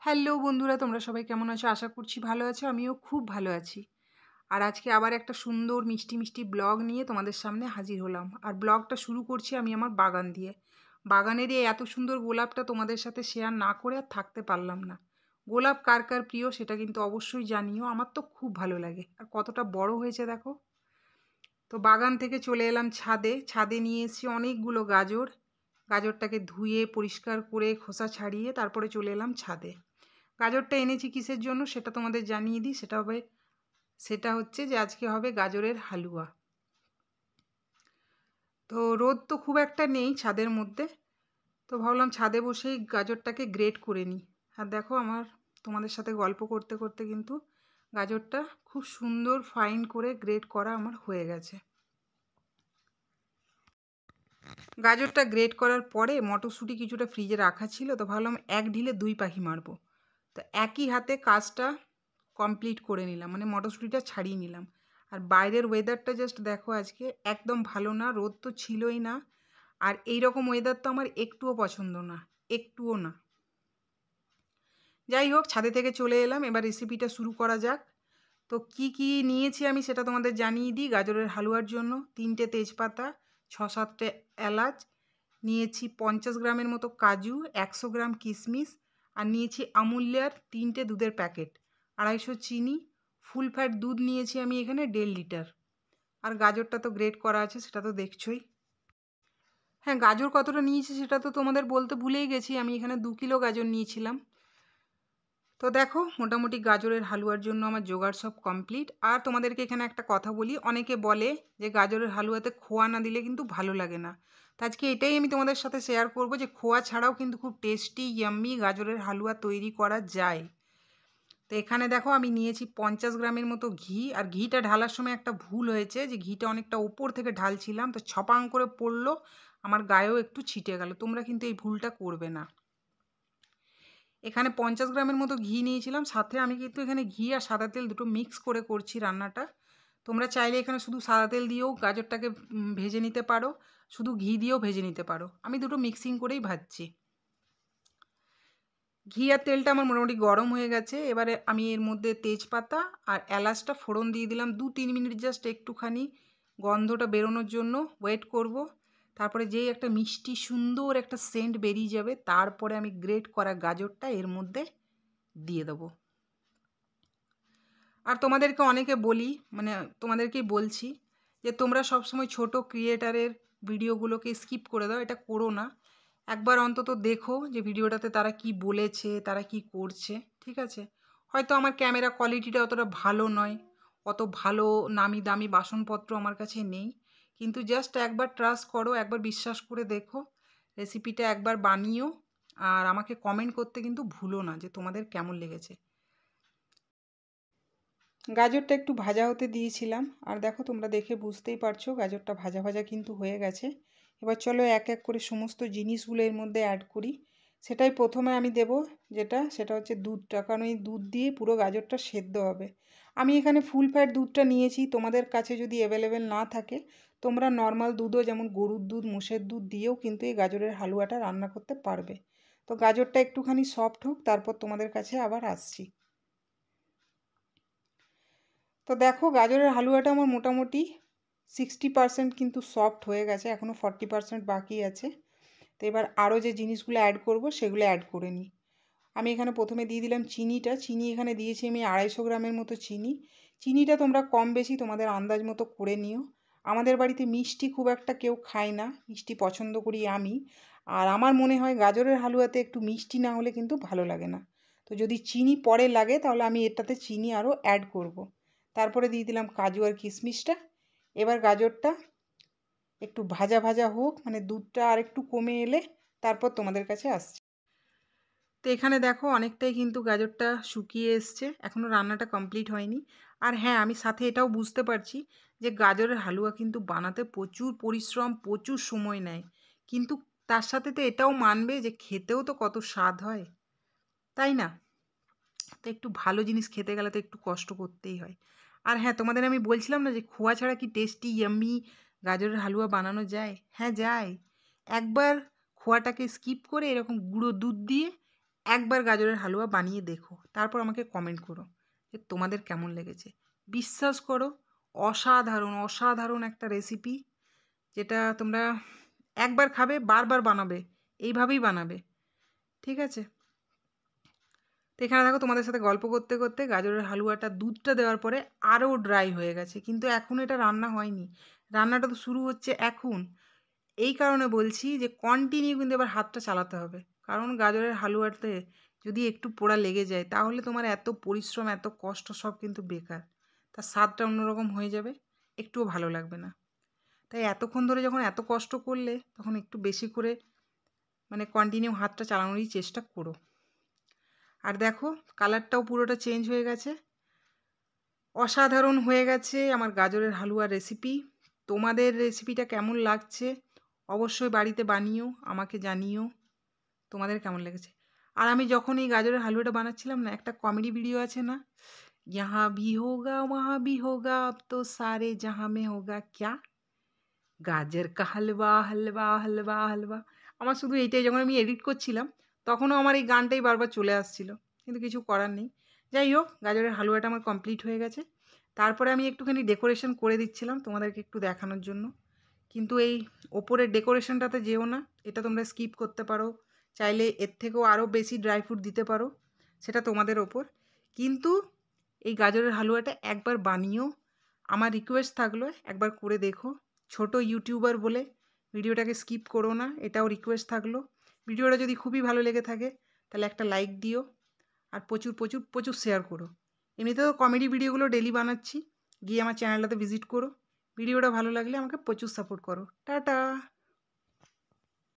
Hello বন্ধুরা, তোমরা সবাই কেমন আছো? আশা করছি ভালো আছো। আমিও খুব ভালো আছি। আর আজকে আবার একটা সুন্দর মিষ্টি, মিষ্টি ব্লগ নিয়ে তোমাদের সামনে হাজির হলাম। আর ব্লগটা শুরু করছি আমি আমার বাগান দিয়ে। বাগানের এই এত সুন্দর গোলাপটা তোমাদের সাথে শেয়ার না করে আর থাকতে পারলাম না। গোলাপ কার কার প্রিয় সেটা কিন্তু অবশ্যই জানিও। আমার তো খুব ভালো লাগে। আর কতটা বড় হয়েছে দেখো। তো বাগান থেকে চলে এলাম ছাদে। ছাদে নিয়ে এসেছি অনেকগুলো গাজর। গাজরটাকে ধুয়ে পরিষ্কার করে খোসা ছাড়িয়ে তারপরে চলে এলাম ছাদে। গাজরটা এনেছি কিসের জন্য সেটা তোমাদের জানিয়ে দিই। সেটা হচ্ছে যে আজকে হবে গাজরের হালুয়া। তো রোদ তো খুব একটা নেই ছাদের মধ্যে, তো ভাবলাম ছাদে বসেই গাজরটাকে গ্রেট করে নিই। আর দেখো তোমাদের সাথে গল্প করতে করতে কিন্তু গাজরটা খুব সুন্দর ফাইন করে গ্রেট করা আমার হয়ে গেছে। গাজরটা গ্রেট করার পরে মটরশুঁটি কিছুটা ফ্রিজে রাখা ছিল, তো ভাবলাম এক ঢিলে দুই পাখি মারবো। তো একই হাতে কাজটা কমপ্লিট করে নিলাম, মানে মটরশুঁটিটা ছাড়িয়ে নিলাম। আর বাইরের ওয়েদারটা জাস্ট দেখো, আজকে একদম ভালো না, রোদ তো ছিলই না। আর এই রকম ওয়েদার তো আমার একটুও পছন্দ না, একটুও না। যাই হোক, ছাদে থেকে চলে এলাম, এবার রেসিপিটা শুরু করা যাক। তো কি কি নিয়েছি আমি সেটা তোমাদের জানিয়ে দিই। গাজরের হালুয়ার জন্য 3টে তেজপাতা, 6-7টে এলাচ, নিয়েছি 50 গ্রামের মতো কাজু, 100 গ্রাম কিশমিশ, আর নিয়েছি আমুল্যার 3টে দুধের প্যাকেট, 250 চিনি, ফুল ফ্যাট দুধ নিয়েছি আমি এখানে 1.5 লিটার। আর গাজরটা তো গ্রেট করা আছে, সেটা তো দেখছোই। হ্যাঁ, গাজর কতটা নিয়েছি সেটা তো তোমাদের বলতে ভুলেই গেছি। আমি এখানে 2 কিলো গাজর নিয়েছিলাম। তো দেখো, মোটামুটি গাজরের হালুয়ার জন্য আমার জোগাড় সব কমপ্লিট। আর তোমাদেরকে এখানে একটা কথা বলি, অনেকে বলে যে গাজরের হালুয়াতে খোয়া না দিলে কিন্তু ভালো লাগে না। তো আজকে এটাই আমি তোমাদের সাথে শেয়ার করব যে খোয়া ছাড়াও কিন্তু খুব টেস্টি ইয়াম্মি গাজরের হালুয়া তৈরি করা যায়। তো এখানে দেখো, আমি নিয়েছি 50 গ্রামের মতো ঘি। আর ঘিটা ঢালার সময় একটা ভুল হয়েছে, যে ঘিটা অনেকটা উপর থেকে ঢালছিলাম, তো ছপাং করে পড়লো, আমার গায়েও একটু ছিটে গেল। তোমরা কিন্তু এই ভুলটা করবে না। এখানে 50 গ্রামের মতো ঘি নিয়েছিলাম, সাথে আমি কিন্তু এখানে ঘি আর সাদা তেল দুটো মিক্স করে করছি রান্নাটা। তোমরা চাইলে এখানে শুধু সাদা তেল দিয়েও গাজরটাকে ভেজে নিতে পারো, শুধু ঘি দিয়েও ভেজে নিতে পারো। আমি দুটো মিক্সিং করেই ভাজছি। ঘি আর তেলটা আমার মোটামুটি গরম হয়ে গেছে। এবারে আমি এর মধ্যে তেজপাতা আর এলাচটা ফোড়ন দিয়ে দিলাম। 2-3 মিনিট জাস্ট একটুখানি গন্ধটা বেরোনোর জন্য ওয়েট করব। তারপরে যেই একটা মিষ্টি সুন্দর একটা সেন্ট বেরিয়ে যাবে, তারপরে আমি গ্রেট করা গাজরটা এর মধ্যে দিয়ে দেবো। আর তোমাদেরকে অনেকে বলি, মানে তোমাদেরকেই বলছি, যে তোমরা সবসময় ছোট ক্রিয়েটারের ভিডিওগুলোকে স্কিপ করে দাও। এটা করো না। একবার অন্তত দেখো যে ভিডিওটাতে তারা কি বলেছে, তারা কি করছে। ঠিক আছে? হয়তো আমার ক্যামেরা কোয়ালিটিটা অতটা ভালো নয়, অত ভালো নামি দামি বাসনপত্র আমার কাছে নেই, কিন্তু জাস্ট একবার ট্রাস্ট করো, একবার বিশ্বাস করে দেখো, রেসিপিটা একবার বানিও। আর আমাকে কমেন্ট করতে কিন্তু ভুলো না যে তোমাদের কেমন লেগেছে। গাজরটা একটু ভাজা হতে দিয়েছিলাম, আর দেখো তোমরা দেখে বুঝতেই পারছো গাজরটা ভাজা ভাজা কিন্তু হয়ে গেছে। এবার চলো এক এক করে সমস্ত জিনিসগুলো এর মধ্যে অ্যাড করি। সেটাই প্রথমে আমি দেব, সেটা হচ্ছে দুধটা, কারণ এই দুধ দিয়ে পুরো গাজরটা সেদ্ধ হবে। আমি এখানে ফুল ফ্যাট দুধটা নিয়েছি। তোমাদের কাছে যদি অ্যাভেলেবেল না থাকে, তোমরা নর্মাল দুধও, যেমন গরুর দুধ, মোষের দুধ দিয়েও কিন্তু এই গাজরের হালুয়াটা রান্না করতে পারবে। তো গাজরটা একটুখানি সফট হোক, তারপর তোমাদের কাছে আবার আসছি। তো দেখো, গাজরের হালুয়াটা আমার মোটামুটি 60% কিন্তু সফট হয়ে গেছে, এখনও 40% বাকি আছে। তো এবার আরও যে জিনিসগুলো অ্যাড করব সেগুলো অ্যাড করে নিই। আমি এখানে প্রথমে দিয়ে দিলাম চিনিটা। চিনি এখানে দিয়েছি আমি 250 গ্রামের মতো চিনি। চিনিটা তোমরা কম বেশি তোমাদের আন্দাজ মতো করে নিও। আমাদের বাড়িতে মিষ্টি খুব একটা কেউ খায় না, মিষ্টি পছন্দ করি আমি। আর আমার মনে হয় গাজরের হালুয়াতে একটু মিষ্টি না হলে কিন্তু ভালো লাগে না। তো যদি চিনি পরে লাগে তাহলে আমি এটাতে চিনি আরও অ্যাড করব। তারপরে দিয়ে দিলাম কাজু আর কিশমিশটা। এবার গাজরটা একটু ভাজা ভাজা হোক, মানে দুধটা আর একটু কমে এলে তারপর তোমাদের কাছে আসছে। তো এখানে দেখো, অনেকটাই কিন্তু গাজরটা শুকিয়ে এসছে, এখনও রান্নাটা কমপ্লিট হয়নি। আর হ্যাঁ, আমি সাথে এটাও বুঝতে পারছি যে গাজরের হালুয়া কিন্তু বানাতে প্রচুর পরিশ্রম, প্রচুর সময় নেয়। কিন্তু তার সাথে তো এটাও মানবে যে খেতেও তো কত স্বাদ হয়, তাই না? তো একটু ভালো জিনিস খেতে গেলে তো একটু কষ্ট করতেই হয়। আর হ্যাঁ, তোমাদের আমি বলছিলাম না যে খোয়া ছাড়া কি টেস্টি ইয়াম্মি গাজরের হালুয়া বানানো যায়? হ্যাঁ, যায়। একবার খোয়াটাকে স্কিপ করে এরকম গুঁড়ো দুধ দিয়ে একবার গাজরের হালুয়া বানিয়ে দেখো, তারপর আমাকে কমেন্ট করো যে তোমাদের কেমন লেগেছে। বিশ্বাস করো, অসাধারণ অসাধারণ একটা রেসিপি, যেটা তোমরা একবার খাবে বারবার বানাবে, এইভাবেই বানাবে। ঠিক আছে? তো এখানে দেখো তোমাদের সাথে গল্প করতে করতে গাজরের হালুয়াটা দুধটা দেওয়ার পরে আরও ড্রাই হয়ে গেছে, কিন্তু এখন এটা রান্না হয়নি, রান্নাটা তো শুরু হচ্ছে এখন। এই কারণে বলছি যে কন্টিনিউ কিন্তু এবার হাতটা চালাতে হবে, কারণ গাজরের হালুয়াতে যদি একটু পোড়া লেগে যায় তাহলে তোমার এত পরিশ্রম এত কষ্ট সব কিন্তু বেকার, তার স্বাদটা অন্যরকম হয়ে যাবে, একটুও ভালো লাগবে না। তাই এতক্ষণ ধরে যখন এত কষ্ট করলে তখন একটু বেশি করে মানে কন্টিনিউ হাতটা চালানোরই চেষ্টা করো। আর দেখো কালারটাও পুরোটা চেঞ্জ হয়ে গেছে, অসাধারণ হয়ে গেছে আমার গাজরের হালুয়ার রেসিপি। তোমাদের রেসিপিটা কেমন লাগছে অবশ্যই বাড়িতে বানিও, আমাকে জানিও তোমাদের কেমন লেগেছে। আর আমি যখন এই গাজরের হালুয়াটা বানাচ্ছিলাম না, একটা কমেডি ভিডিও আছে না, यहाँ भी होगा वहाँ भी होगा अब तो सारे जहाँ में होगा क्या, গাজর কা হালুয়া হালুয়া হালুয়া হালুয়া। আমার শুধু এইটাই, যখন আমি এডিট করছিলাম তখনও আমার এই গানটাই বারবার চলে আসছিল, কিন্তু কিছু করার নেই। যাই হোক, গাজরের হালুয়াটা আমার কমপ্লিট হয়ে গেছে। তারপরে আমি একটুখানি ডেকোরেশন করে দিচ্ছিলাম তোমাদেরকে একটু দেখানোর জন্য, কিন্তু এই ওপরের ডেকোরেশনটাতে যেও না, এটা তোমরা স্কিপ করতে পারো, চাইলে এর থেকেও আরও বেশি ড্রাই ফ্রুট দিতে পারো, সেটা তোমাদের ওপর। কিন্তু এই গাজরের হালুয়াটা একবার বানিও, আমার রিকোয়েস্ট থাকলো একবার করে দেখো। ছোট ইউটিউবার বলে ভিডিওটাকে স্কিপ করো না, এটাও রিকোয়েস্ট থাকলো। ভিডিওটা যদি খুবই ভালো লেগে থাকে তাহলে একটা লাইক দিও, আর প্রচুর প্রচুর প্রচুর শেয়ার করো। এমনিতেও কমেডি ভিডিওগুলো ডেলি বানাচ্ছি, গিয়ে আমার চ্যানেলটাতে ভিজিট করো। ভিডিওটা ভালো লাগলে আমাকে প্রচুর সাপোর্ট করো। টাটা।